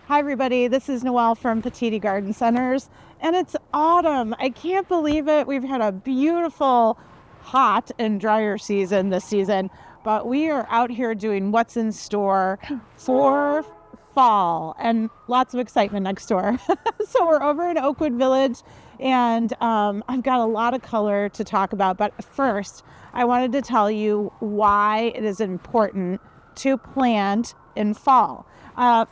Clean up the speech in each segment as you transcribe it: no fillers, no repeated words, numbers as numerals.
Hi everybody, this is Noelle from Petitti Garden Centers, and it's autumn. I can't believe it. We've had a beautiful, hot and drier season this season, but we are out here doing what's in store for fall and lots of excitement next door. So we're over in Oakwood Village, and I've got a lot of color to talk about, but first I wanted to tell you why it is important to plant in fall.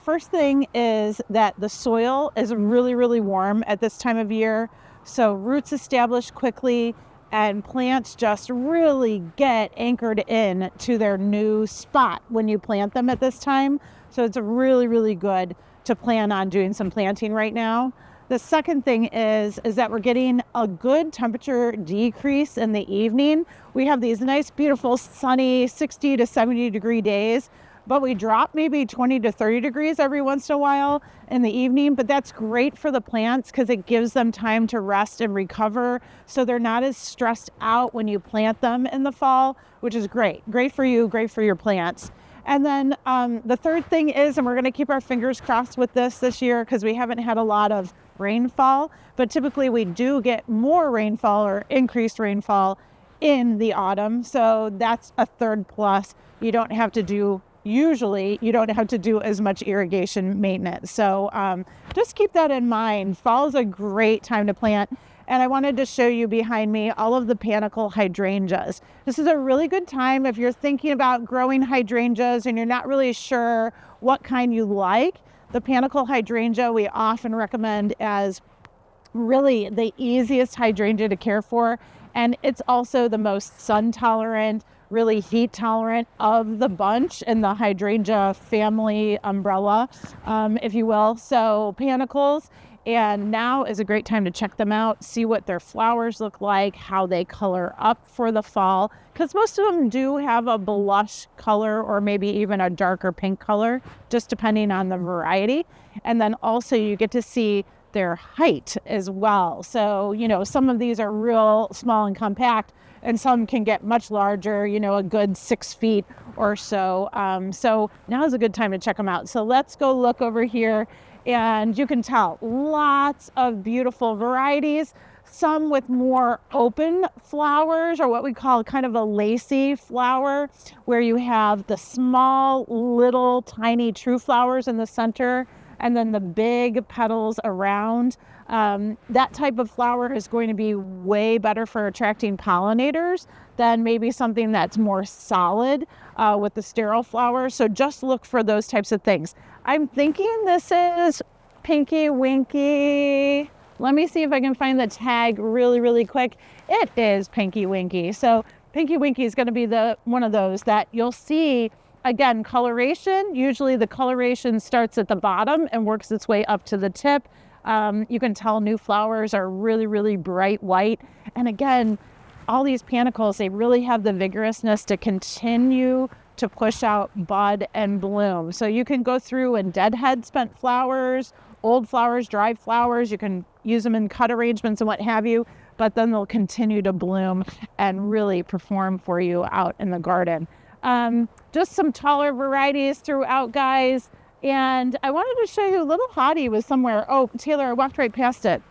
First thing is that the soil is really, really warm at this time of year. So roots establish quickly and plants just really get anchored in to their new spot when you plant them at this time. So it's really, really good to plan on doing some planting right now. The second thing is that we're getting a good temperature decrease in the evening. We have these nice, beautiful, sunny 60 to 70 degree days, but we drop maybe 20 to 30 degrees every once in a while in the evening. But that's great for the plants because it gives them time to rest and recover. So they're not as stressed out when you plant them in the fall, which is great. Great for you, great for your plants. And then the third thing is, and we're going to keep our fingers crossed with this year because we haven't had a lot of rainfall, but typically we do get more rainfall or increased rainfall in the autumn. So that's a third plus. You don't have to do as much irrigation maintenance. So just keep that in mind. Fall is a great time to plant. And I wanted to show you behind me all of the Panicle hydrangeas. This is a really good time if you're thinking about growing hydrangeas and you're not really sure what kind you like. The Panicle hydrangea we often recommend as really the easiest hydrangea to care for. And it's also the most sun tolerant, really heat tolerant of the bunch in the hydrangea family umbrella, if you will. So Panicles, and now is a great time to check them out, see what their flowers look like, how they color up for the fall, because most of them do have a blush color or maybe even a darker pink color, just depending on the variety. And then also you get to see their height as well. So, some of these are real small and compact, and some can get much larger, a good 6 feet or so. So now is a good time to check them out. So let's go look over here, and you can tell lots of beautiful varieties, some with more open flowers, or what we call kind of a lacy flower, where you have the small, little, tiny true flowers in the center, and then the big petals around. That type of flower is going to be way better for attracting pollinators than maybe something that's more solid with the sterile flowers. So just look for those types of things. I'm thinking this is Pinky Winky. Let me see if I can find the tag really, really quick. It is Pinky Winky. So Pinky Winky is going to be one of those that you'll see. Again, coloration, usually the coloration starts at the bottom and works its way up to the tip. You can tell new flowers are really, really bright white. And again, all these panicles, they really have the vigorousness to continue to push out bud and bloom. So you can go through and deadhead spent flowers, old flowers, dried flowers. You can use them in cut arrangements and what have you, but then they'll continue to bloom and really perform for you out in the garden. Just some taller varieties throughout, guys. And I wanted to show you a little hottie was somewhere. Oh, Taylor, I walked right past it.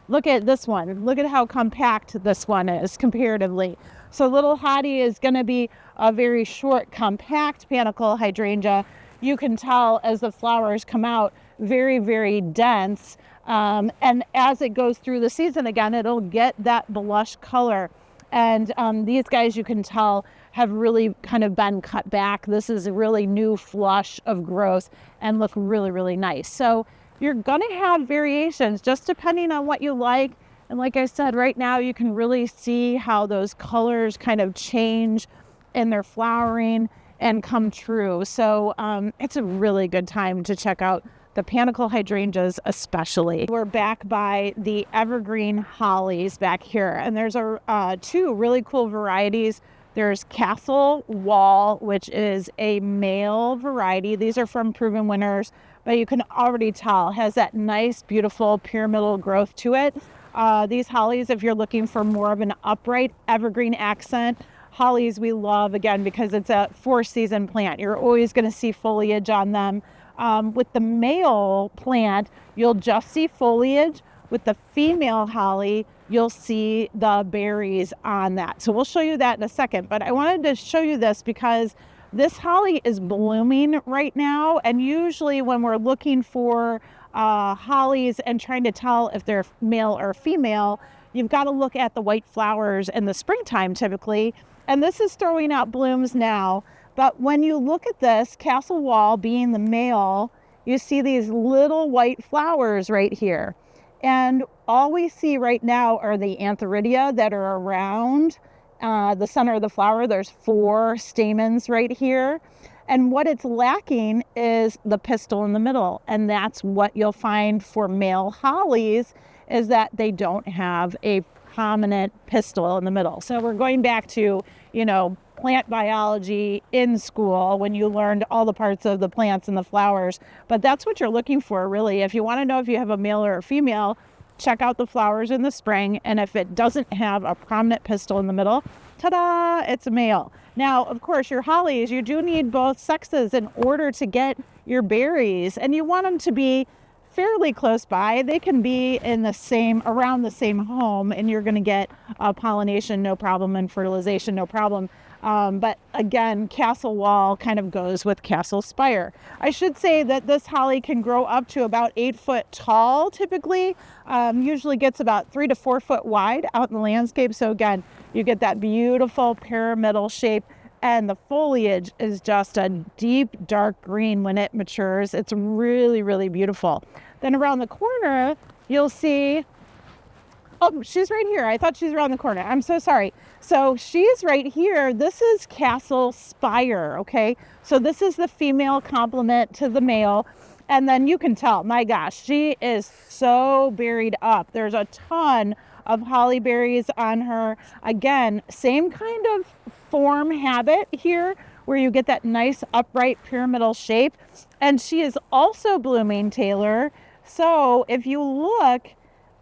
Look at this one. Look at how compact this one is comparatively. So little hottie is going to be a very short, compact Panicle hydrangea. You can tell as the flowers come out, very, very dense. And as it goes through the season again, it'll get that blush color. And these guys, you can tell, have really kind of been cut back. This is a really new flush of growth and look really, really nice. So you're going to have variations just depending on what you like. And like I said, right now you can really see how those colors kind of change in their flowering and come true. So it's a really good time to check out the Panicle hydrangeas especially. We're back by the Evergreen hollies back here, and there's two really cool varieties. There's Castle Wall, which is a male variety. These are from Proven Winners, but you can already tell has that nice, beautiful pyramidal growth to it. These hollies, if you're looking for more of an upright evergreen accent, hollies we love, again, because it's a 4-season plant. You're always going to see foliage on them. With the male plant, you'll just see foliage. With the female holly, you'll see the berries on that. So we'll show you that in a second. But I wanted to show you this because this holly is blooming right now. And usually when we're looking for hollies and trying to tell if they're male or female, you've got to look at the white flowers in the springtime typically. And this is throwing out blooms now. But when you look at this, Castle Wall being the male, you see these little white flowers right here. And all we see right now are the antheridia that are around the center of the flower. There's 4 stamens right here. And what it's lacking is the pistil in the middle. And that's what you'll find for male hollies, is that they don't have a prominent pistil in the middle. So we're going back to, plant biology in school when you learned all the parts of the plants and the flowers. But that's what you're looking for, really. If you want to know if you have a male or a female, check out the flowers in the spring. And if it doesn't have a prominent pistil in the middle, ta-da, it's a male. Now, of course, your hollies, you do need both sexes in order to get your berries. And you want them to be fairly close by. They can be around the same home, and you're going to get pollination, no problem, and fertilization, no problem. But again, Castle Wall kind of goes with Castle Spire. I should say that this holly can grow up to about 8 foot tall, typically. Usually gets about 3 to 4 foot wide out in the landscape. So again, you get that beautiful pyramidal shape, and the foliage is just a deep, dark green when it matures. It's really, really beautiful. Then around the corner, you'll see, oh, she's right here. I thought she's around the corner. I'm so sorry. So she's right here. This is Castle Spire, okay? So this is the female complement to the male. And then you can tell, my gosh, she is so berried up. There's a ton of holly berries on her. Again, same kind of form habit here, where you get that nice upright pyramidal shape. And she is also blooming, Taylor. So if you look,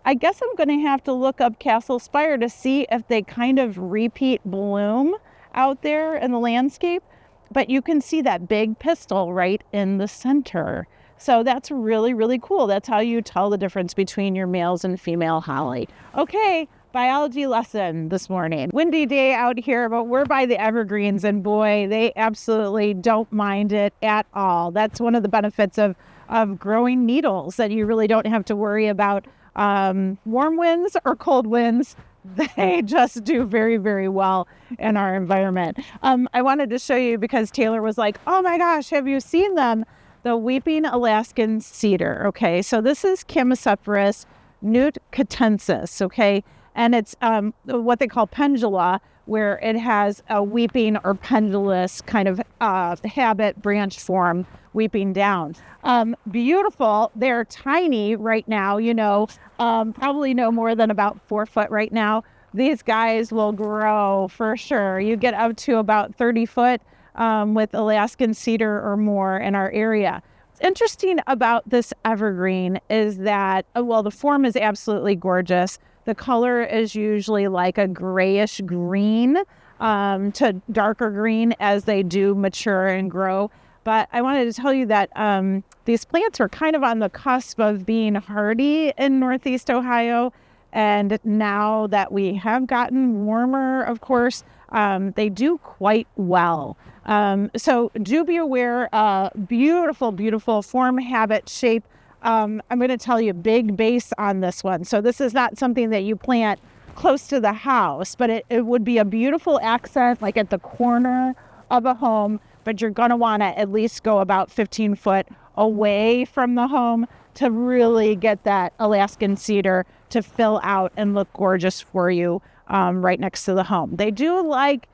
I guess I'm going to have to look up Castle Spire to see if they kind of repeat bloom out there in the landscape. But you can see that big pistil right in the center. So that's really, really cool. That's how you tell the difference between your males and female holly. Okay, biology lesson this morning. Windy day out here, but we're by the evergreens, and boy, they absolutely don't mind it at all. That's one of the benefits of growing needles, that you really don't have to worry about warm winds or cold winds. They just do very, very well in our environment. I wanted to show you because Taylor was like, oh my gosh, have you seen them? The weeping Alaskan cedar. Okay, so this is Chamaecyparis nutcatensis, okay? And it's what they call pendula, where it has a weeping or pendulous kind of habit, branch form, weeping down. Beautiful. They're tiny right now, probably no more than about 4 foot right now. These guys will grow for sure. You get up to about 30 foot with Alaskan cedar or more in our area. What's interesting about this evergreen is that, the form is absolutely gorgeous. The color is usually like a grayish green to darker green as they do mature and grow. But I wanted to tell you that these plants are kind of on the cusp of being hardy in Northeast Ohio. And now that we have gotten warmer, of course, they do quite well. So do be aware, beautiful, beautiful form, habit, shape. I'm going to tell you big base on this one. So this is not something that you plant close to the house, but it would be a beautiful accent like at the corner of a home, but you're going to want to at least go about 15 foot away from the home to really get that Alaskan cedar to fill out and look gorgeous for you right next to the home. They do like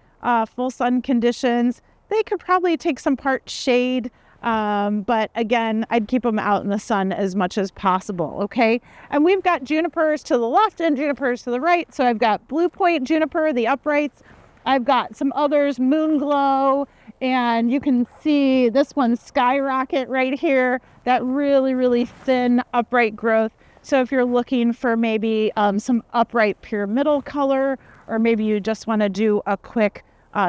full sun conditions. They could probably take some part shade. But again, I'd keep them out in the sun as much as possible, okay? And we've got junipers to the left and junipers to the right. So I've got blue point juniper, the uprights. I've got some others, moon glow, and you can see this one, skyrocket right here, that really, really thin upright growth. So if you're looking for maybe some upright pyramidal color, or maybe you just want to do a quick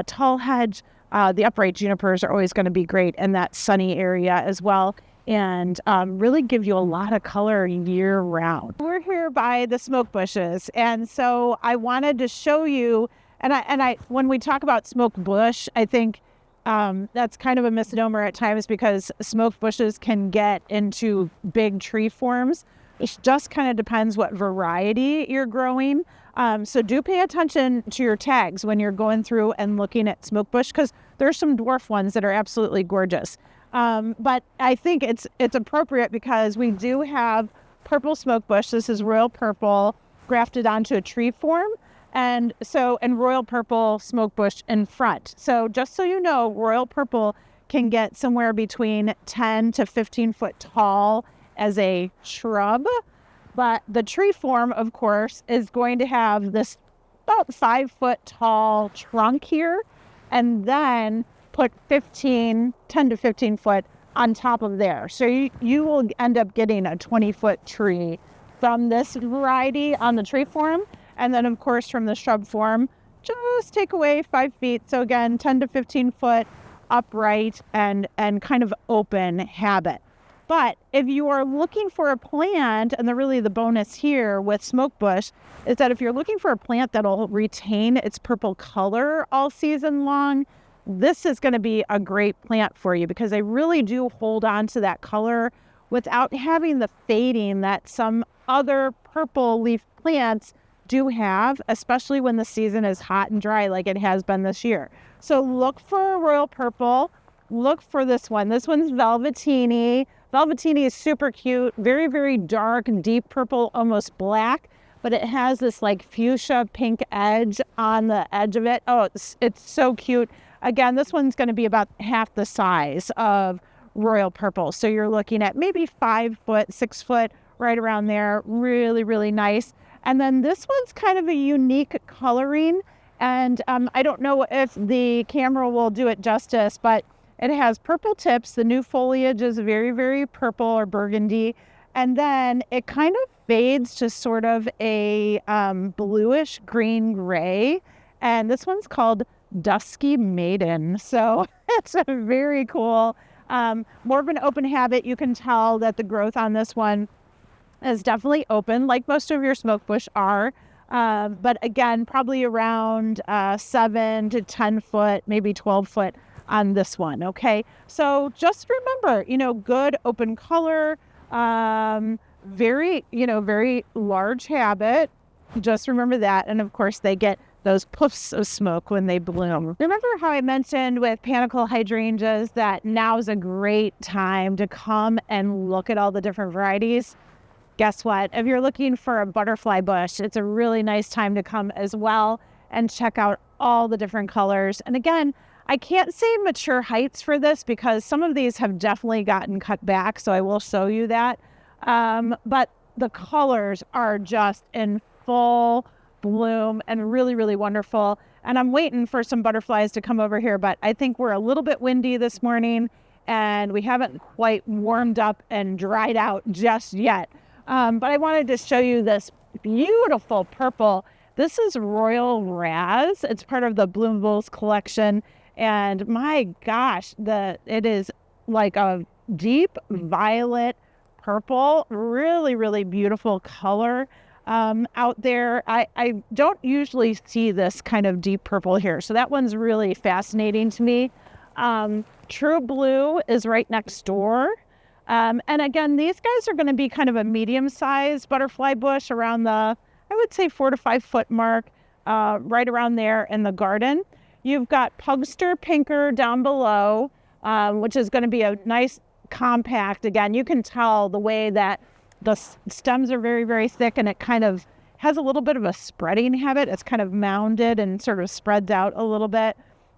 tall hedge, the upright junipers are always going to be great in that sunny area as well. and really give you a lot of color year round. We're here by the smoke bushes, and so I wanted to show you, and I when we talk about smoke bush, I think that's kind of a misnomer at times because smoke bushes can get into big tree forms. It just kind of depends what variety you're growing. So do pay attention to your tags when you're going through and looking at smoke bush, because there's some dwarf ones that are absolutely gorgeous. But I think it's appropriate because we do have purple smoke bush. This is royal purple grafted onto a tree form. And royal purple smoke bush in front. So just so you know, royal purple can get somewhere between 10 to 15 foot tall as a shrub. But the tree form, of course, is going to have this about 5 foot tall trunk here, and then put 10 to 15 foot on top of there. So you will end up getting a 20-foot tree from this variety on the tree form. And then, of course, from the shrub form, just take away 5 feet. So again, 10 to 15 foot upright and kind of open habit. But if you are looking for a plant, and the bonus here with smoke bush is that if you're looking for a plant that'll retain its purple color all season long, this is going to be a great plant for you, because they really do hold on to that color without having the fading that some other purple leaf plants do have, especially when the season is hot and dry like it has been this year. So look for royal purple. Look for this one. This one's velvetini. Velvetini is super cute, very, very dark and deep purple, almost black, but it has this like fuchsia pink edge on the edge of it. Oh, it's so cute. Again, this one's going to be about half the size of royal purple. So you're looking at maybe 5 foot, 6 foot, right around there. Really, really nice. And then this one's kind of a unique coloring, and I don't know if the camera will do it justice, but it has purple tips. The new foliage is very, very purple or burgundy, and then it kind of fades to sort of a bluish green gray, and this one's called Dusky Maiden. So it's a very cool, more of an open habit. You can tell that the growth on this one is definitely open, like most of your smoke bush are. But again, probably around 7 to 10 foot, maybe 12 foot on this one. Okay. So just remember, good open color, very large habit. Just remember that. And of course they get those puffs of smoke when they bloom. Remember how I mentioned with Panicle hydrangeas that now is a great time to come and look at all the different varieties? Guess what? If you're looking for a butterfly bush, it's a really nice time to come as well and check out all the different colors. And again, I can't say mature heights for this because some of these have definitely gotten cut back, so I will show you that. But the colors are just in full bloom and really, really wonderful. And I'm waiting for some butterflies to come over here, but I think we're a little bit windy this morning and we haven't quite warmed up and dried out just yet. But I wanted to show you this beautiful purple. This is Royal Raz. It's part of the Bloombles collection. And my gosh, it is like a deep violet purple, really, really beautiful color out there. I don't usually see this kind of deep purple here. So that one's really fascinating to me. True Blue is right next door. And again, these guys are going to be kind of a medium-sized butterfly bush around the, I would say 4 to 5 foot mark, right around there in the garden. You've got Pugster Pinker down below, which is going to be a nice compact. Again, you can tell the way that the stems are very, very thick, and it kind of has a little bit of a spreading habit. It's kind of mounded and sort of spreads out a little bit.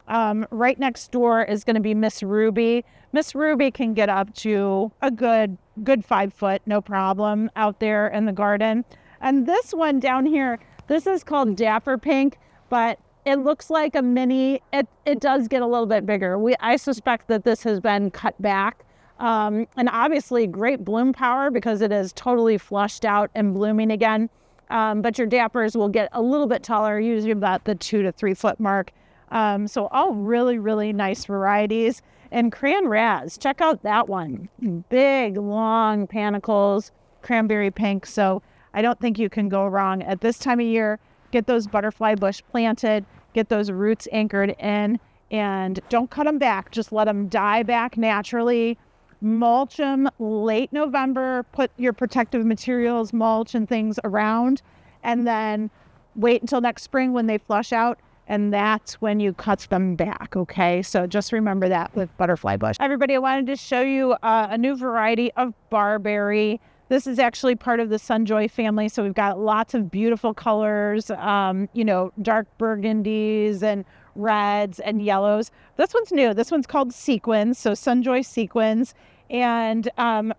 Right next door is going to be Miss Ruby. Miss Ruby can get up to a good 5 foot, no problem, out there in the garden. And this one down here, this is called Dapper Pink, but it looks like a mini. It does get a little bit bigger. I suspect that this has been cut back. And obviously great bloom power because it is totally flushed out and blooming again. But your dappers will get a little bit taller, usually about the 2 to 3 foot mark. So all really, really nice varieties. And cran raz, check out that one. Big, long panicles, cranberry pink. So I don't think you can go wrong at this time of year. Get those butterfly bush planted, get those roots anchored in, and don't cut them back. Just let them die back naturally. Mulch them late November, put your protective materials, mulch and things around, and then wait until next spring when they flush out, and that's when you cut them back, okay? So just remember that with butterfly bush. Everybody, I wanted to show you a new variety of barberry. This is actually part of the Sunjoy family, so we've got lots of beautiful colors, dark burgundies and reds and yellows. This one's new. This one's called Sequins, so Sunjoy Sequins, and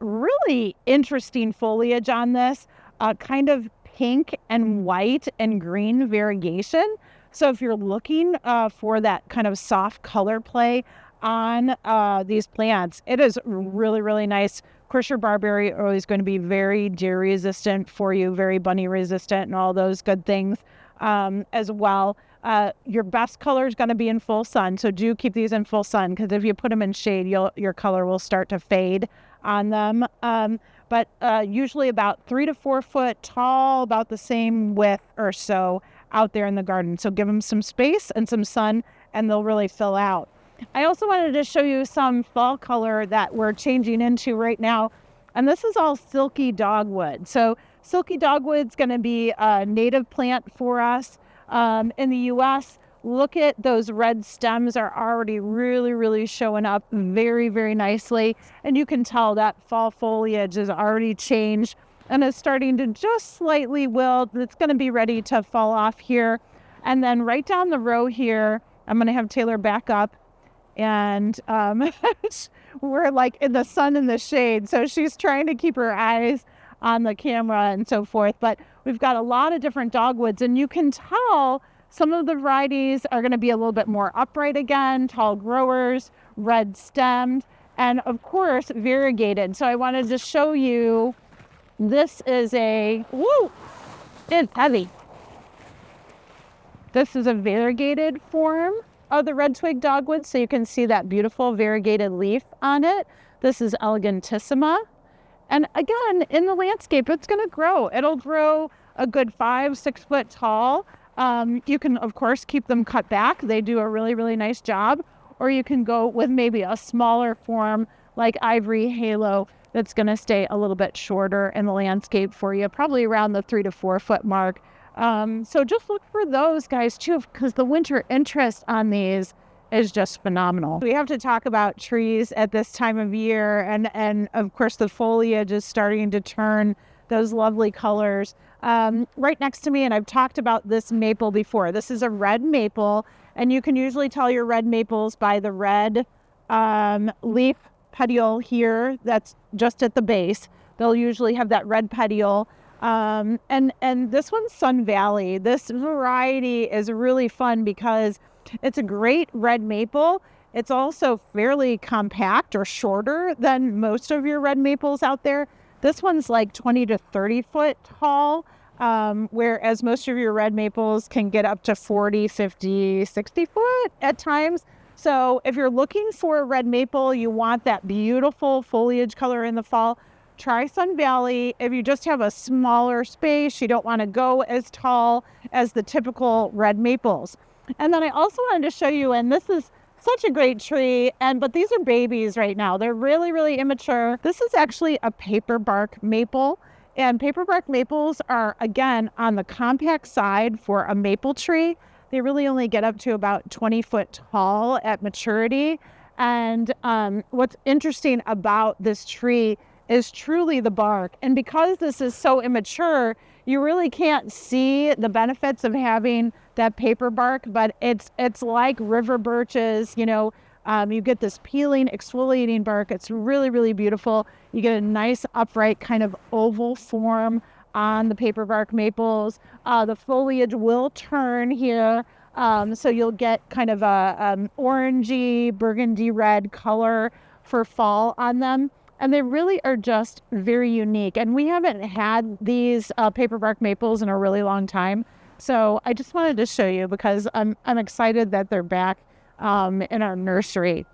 really interesting foliage on this, kind of pink and white and green variegation. So if you're looking for that kind of soft color play on these plants, it is really, really nice. Of course, your barberry are always going to be very deer resistant for you, very bunny resistant and all those good things as well. Your best color is going to be in full sun. So do keep these in full sun, because if you put them in shade, your color will start to fade on them. But usually about 3 to 4 foot tall, about the same width or so out there in the garden. So give them some space and some sun, and they'll really fill out. I also wanted to show you some fall color that we're changing into right now. And this is all silky dogwood. So silky dogwood's going to be a native plant for us in the U.S. Look at those red stems are already really, really showing up very, very nicely. And you can tell that fall foliage is already changed and is starting to just slightly wilt. It's going to be ready to fall off here. And then right down the row here, I'm going to have Taylor back up. And we're like in the sun and the shade. So she's trying to keep her eyes on the camera and so forth. But we've got a lot of different dogwoods. And you can tell some of the varieties are going to be a little bit more upright again, tall growers, red stemmed, and of course, variegated. So I wanted to show you, this is it's heavy. This is a variegated form of the red twig dogwood, so you can see that beautiful variegated leaf on it. This is elegantissima. And again, in the landscape, it's going to grow. It'll grow a good 5-6 foot tall. You can, of course, keep them cut back. They do a really, really nice job. Or you can go with maybe a smaller form like ivory halo that's going to stay a little bit shorter in the landscape for you, probably around the 3 to 4 foot mark. So just look for those guys too, because the winter interest on these is just phenomenal. We have to talk about trees at this time of year, and of course the foliage is starting to turn those lovely colors. Right next to me, and I've talked about this maple before. This is a red maple, and you can usually tell your red maples by the red leaf petiole here that's just at the base. They'll usually have that red petiole. And this one's Sun Valley. This variety is really fun because it's a great red maple. It's also fairly compact or shorter than most of your red maples out there. This one's like 20 to 30 foot tall, whereas most of your red maples can get up to 40, 50, 60 foot at times. So if you're looking for a red maple, you want that beautiful foliage color in the fall, try Sun Valley. If you just have a smaller space, you don't want to go as tall as the typical red maples. And then I also wanted to show you, and this is such a great tree, but these are babies right now. They're really, really immature. This is actually a paper bark maple, and paper bark maples are, again, on the compact side for a maple tree. They really only get up to about 20 foot tall at maturity. And what's interesting about this tree is truly the bark. And because this is so immature, you really can't see the benefits of having that paper bark, but it's like river birches, you get this peeling, exfoliating bark. It's really, really beautiful. You get a nice upright kind of oval form on the paper bark maples. The foliage will turn here. So you'll get kind of a orangey, burgundy red color for fall on them. And they really are just very unique. And we haven't had these paper bark maples in a really long time. So I just wanted to show you because I'm excited that they're back in our nursery.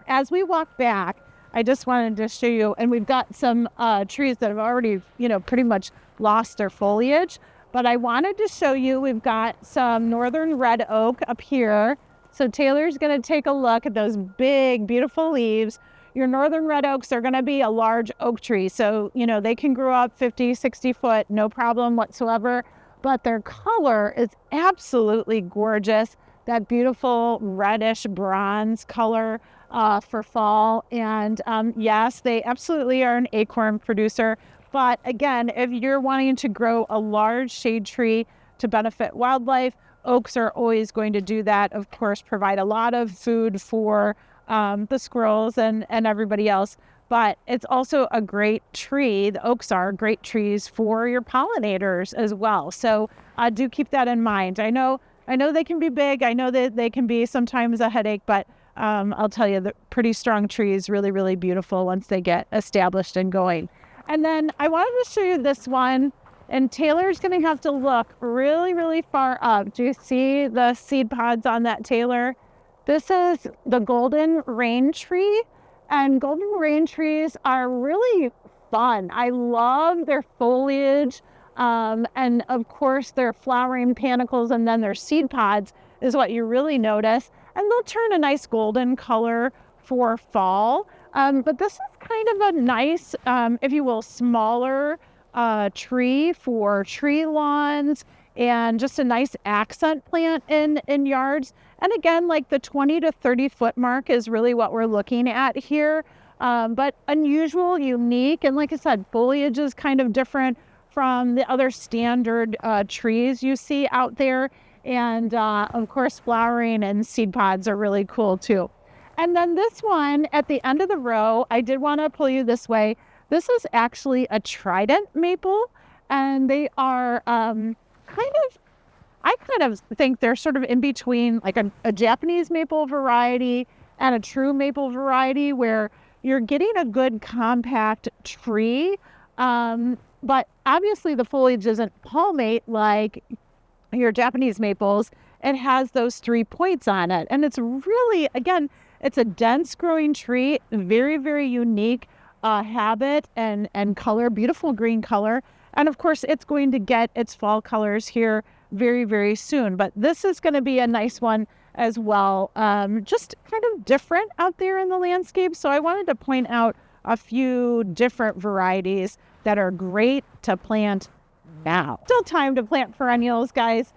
As we walk back, I just wanted to show you, and we've got some trees that have already, pretty much lost their foliage. But I wanted to show you, we've got some northern red oak up here. So Taylor's going to take a look at those big, beautiful leaves. Your northern red oaks are going to be a large oak tree. So, they can grow up 50, 60 foot, no problem whatsoever. But their color is absolutely gorgeous. That beautiful reddish bronze color for fall. And yes, they absolutely are an acorn producer. But again, if you're wanting to grow a large shade tree to benefit wildlife, oaks are always going to do that. Of course, provide a lot of food for the squirrels and everybody else. But it's also a great tree. The oaks are great trees for your pollinators as well. So do keep that in mind. I know they can be big. I know that they can be sometimes a headache, but I'll tell you, the pretty strong trees, really, really beautiful once they get established and going. And then I wanted to show you this one, and Taylor's going to have to look really, really far up. Do you see the seed pods on that, Taylor? This is the golden rain tree, and golden rain trees are really fun. I love their foliage, and of course their flowering panicles, and then their seed pods is what you really notice. And they'll turn a nice golden color for fall. But this is kind of a nice, if you will, smaller tree for tree lawns and just a nice accent plant in yards. And again, like the 20 to 30 foot mark is really what we're looking at here. But unusual, unique, and like I said, foliage is kind of different from the other standard trees you see out there. And of course, flowering and seed pods are really cool too. And then this one at the end of the row, I did want to pull you this way. This is actually a Trident maple, and they are I kind of think they're sort of in between like a Japanese maple variety and a true maple variety, where you're getting a good compact tree. But obviously the foliage isn't palmate like your Japanese maples. It has those 3 points on it. And it's really, again, it's a dense growing tree, very, very unique habit and color, beautiful green color. And of course, it's going to get its fall colors here very, very soon. But this is going to be a nice one as well. Just kind of different out there in the landscape. So I wanted to point out a few different varieties that are great to plant now. Still time to plant perennials, guys.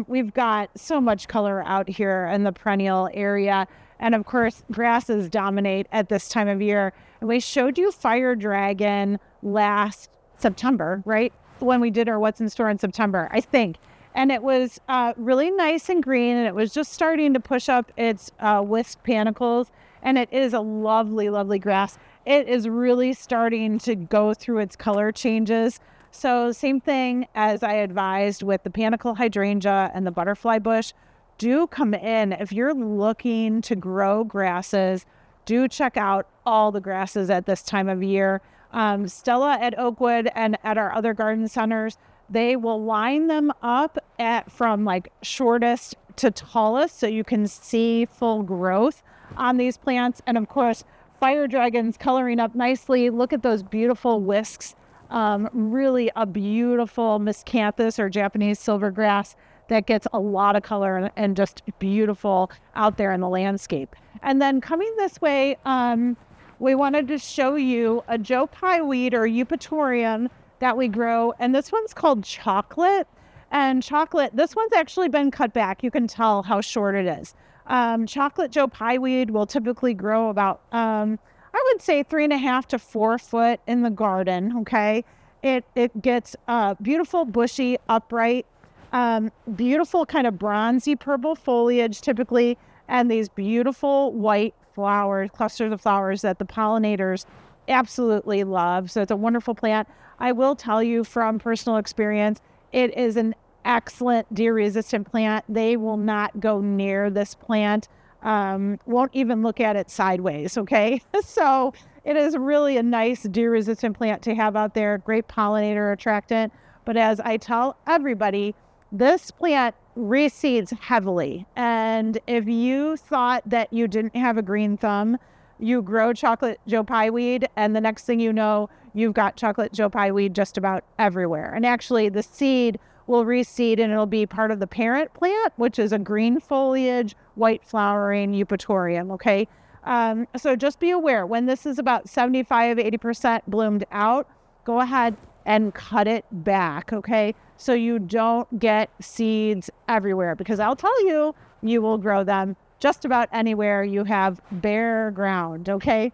We've got so much color out here in the perennial area. And of course, grasses dominate at this time of year. And we showed you fire dragon last September, right? When we did our What's in Store in September, I think. And it was really nice and green, and it was just starting to push up its whisk panicles. And it is a lovely, lovely grass. It is really starting to go through its color changes. So same thing as I advised with the Panicle hydrangea and the butterfly bush. Do come in. If you're looking to grow grasses, do check out all the grasses at this time of year. Stella at Oakwood and at our other garden centers, they will line them up from like shortest to tallest, so you can see full growth on these plants. And of course, fire dragons coloring up nicely. Look at those beautiful whisks. Really a beautiful miscanthus or Japanese silvergrass that gets a lot of color and just beautiful out there in the landscape. And then coming this way, we wanted to show you a Joe Pye weed or eupatorium that we grow. And this one's called Chocolate. And Chocolate, this one's actually been cut back. You can tell how short it is. Chocolate Joe Pye weed will typically grow about, I would say 3.5 to 4 foot in the garden. Okay. It gets beautiful, bushy, upright, beautiful kind of bronzy purple foliage typically, and these beautiful white flowers, clusters of flowers that the pollinators absolutely love. So it's a wonderful plant. I will tell you from personal experience, it is an excellent deer-resistant plant. They will not go near this plant, won't even look at it sideways, okay? So it is really a nice deer-resistant plant to have out there, great pollinator attractant. But as I tell everybody, this plant reseeds heavily. And if you thought that you didn't have a green thumb, you grow chocolate Joe Pye weed, and the next thing you know, you've got chocolate Joe Pye weed just about everywhere. And actually, the seed will reseed, and it'll be part of the parent plant, which is a green foliage, white flowering eupatorium, okay? So just be aware, when this is about 75-80% bloomed out, go ahead and cut it back, okay? So you don't get seeds everywhere, because I'll tell you, you will grow them just about anywhere you have bare ground, okay?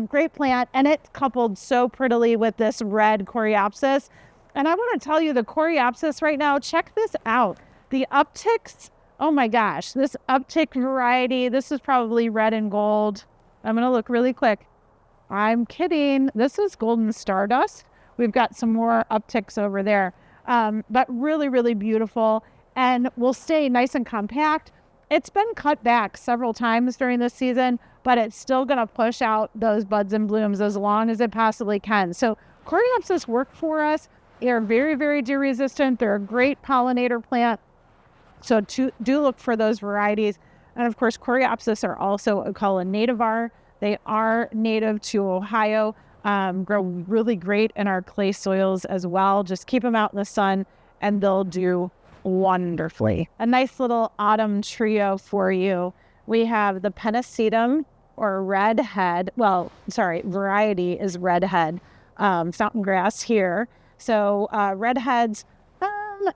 Great plant, and it's coupled so prettily with this red coreopsis. And I want to tell you, the coreopsis right now, check this out. The upticks, oh my gosh, this uptick variety, this is probably red and gold. I'm going to look really quick. I'm kidding. This is golden stardust. We've got some more upticks over there, but really, really beautiful, and will stay nice and compact. It's been cut back several times during this season, but it's still going to push out those buds and blooms as long as it possibly can. So coreopsis work for us. They're very, very deer resistant. They're a great pollinator plant. So do look for those varieties. And of course, coreopsis are also a cullinativar. They are native to Ohio, grow really great in our clay soils as well. Just keep them out in the sun and they'll do wonderfully. A nice little autumn trio for you. We have the Pennisetum, or redhead. Variety is redhead, fountain grass here. So redheads,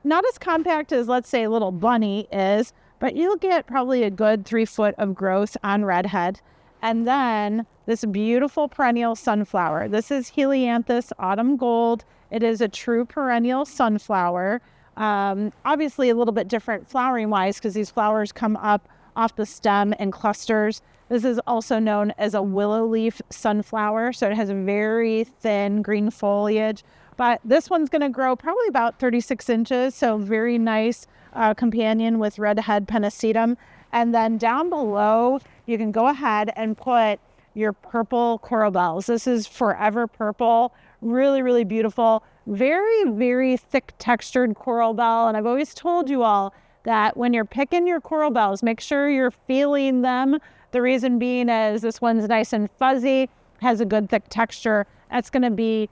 not as compact as, let's say, little bunny is, but you'll get probably a good 3 foot of growth on redhead. And then this beautiful perennial sunflower. This is Helianthus autumn gold. It is a true perennial sunflower. Obviously a little bit different flowering wise, because these flowers come up off the stem in clusters. This is also known as a willow leaf sunflower. So it has a very thin green foliage, but this one's going to grow probably about 36 inches. So very nice companion with redhead Pennisetum. And then down below, you can go ahead and put your purple coral bells. This is Forever Purple. Really, really beautiful. Very, very thick textured coral bell. And I've always told you all that when you're picking your coral bells, make sure you're feeling them. The reason being is this one's nice and fuzzy, has a good thick texture. That's going to be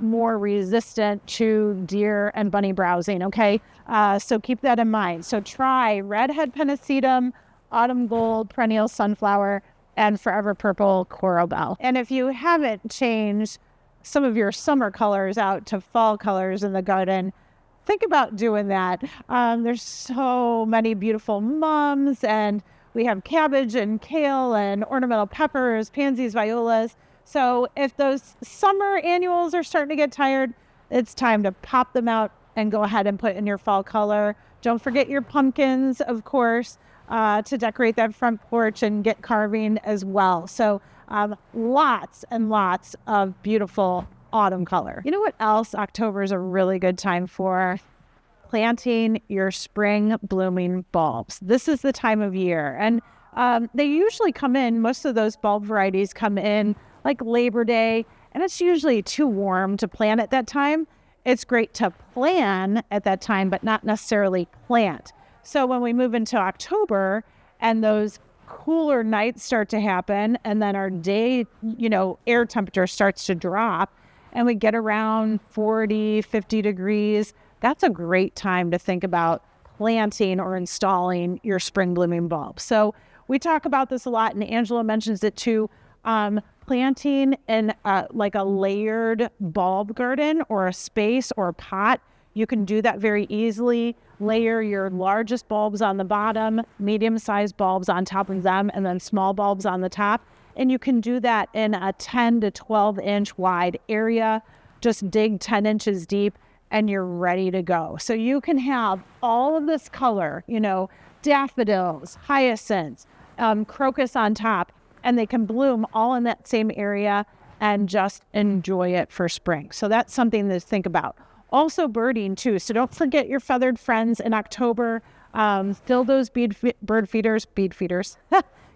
more resistant to deer and bunny browsing, okay? So keep that in mind. So try redhead Pennisetum, autumn gold perennial sunflower, and Forever Purple coral bell. And if you haven't changed some of your summer colors out to fall colors in the garden, think about doing that. There's so many beautiful mums, and we have cabbage and kale and ornamental peppers, pansies, violas. So if those summer annuals are starting to get tired, it's time to pop them out and go ahead and put in your fall color. Don't forget your pumpkins, of course, to decorate that front porch and get carving as well. So lots and lots of beautiful autumn color. You know what else October is a really good time for? Planting your spring blooming bulbs. This is the time of year, and they usually come in, most of those bulb varieties come in like Labor Day, and it's usually too warm to plant at that time. It's great to plan at that time, but not necessarily plant. So when we move into October and those cooler nights start to happen, and then our day, air temperature starts to drop, and we get around 40, 50 degrees, that's a great time to think about planting or installing your spring blooming bulb. So we talk about this a lot, and Angela mentions it too. Planting in like a layered bulb garden or a space or a pot, you can do that very easily. Layer your largest bulbs on the bottom, medium-sized bulbs on top of them, and then small bulbs on the top. And you can do that in a 10 to 12 inch wide area. Just dig 10 inches deep and you're ready to go. So you can have all of this color, daffodils, hyacinths, crocus on top, and they can bloom all in that same area and just enjoy it for spring. So that's something to think about. Also birding too. So don't forget your feathered friends in October. Fill those bird feeders,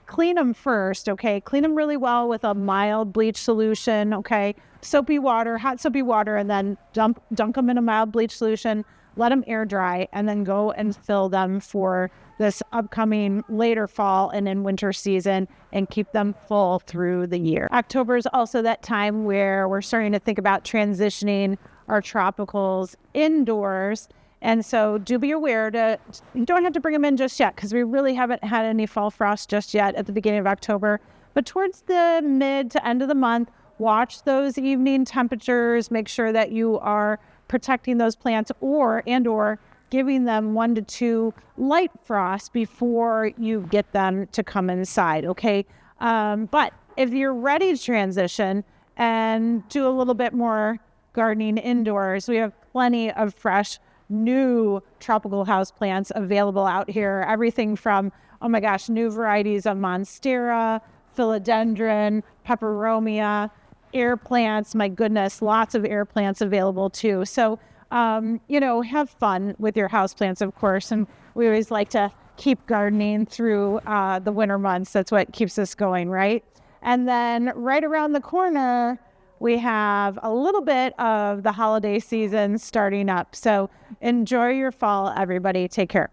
clean them first, okay? Clean them really well with a mild bleach solution, okay? Soapy water, hot soapy water, and then dunk them in a mild bleach solution, let them air dry, and then go and fill them for this upcoming later fall and in winter season, and keep them full through the year. October is also that time where we're starting to think about transitioning our tropicals indoors. And so do be aware you don't have to bring them in just yet, because we really haven't had any fall frost just yet at the beginning of October. But towards the mid to end of the month, watch those evening temperatures, make sure that you are protecting those plants or giving them 1 to 2 light frosts before you get them to come inside, okay? But if you're ready to transition and do a little bit more gardening indoors, we have plenty of fresh, new tropical houseplants available out here. Everything from, oh my gosh, new varieties of monstera, philodendron, peperomia, air plants. My goodness, lots of air plants available too. So, have fun with your houseplants, of course. And we always like to keep gardening through the winter months. That's what keeps us going, right? And then right around the corner, we have a little bit of the holiday season starting up. So enjoy your fall, everybody. Take care.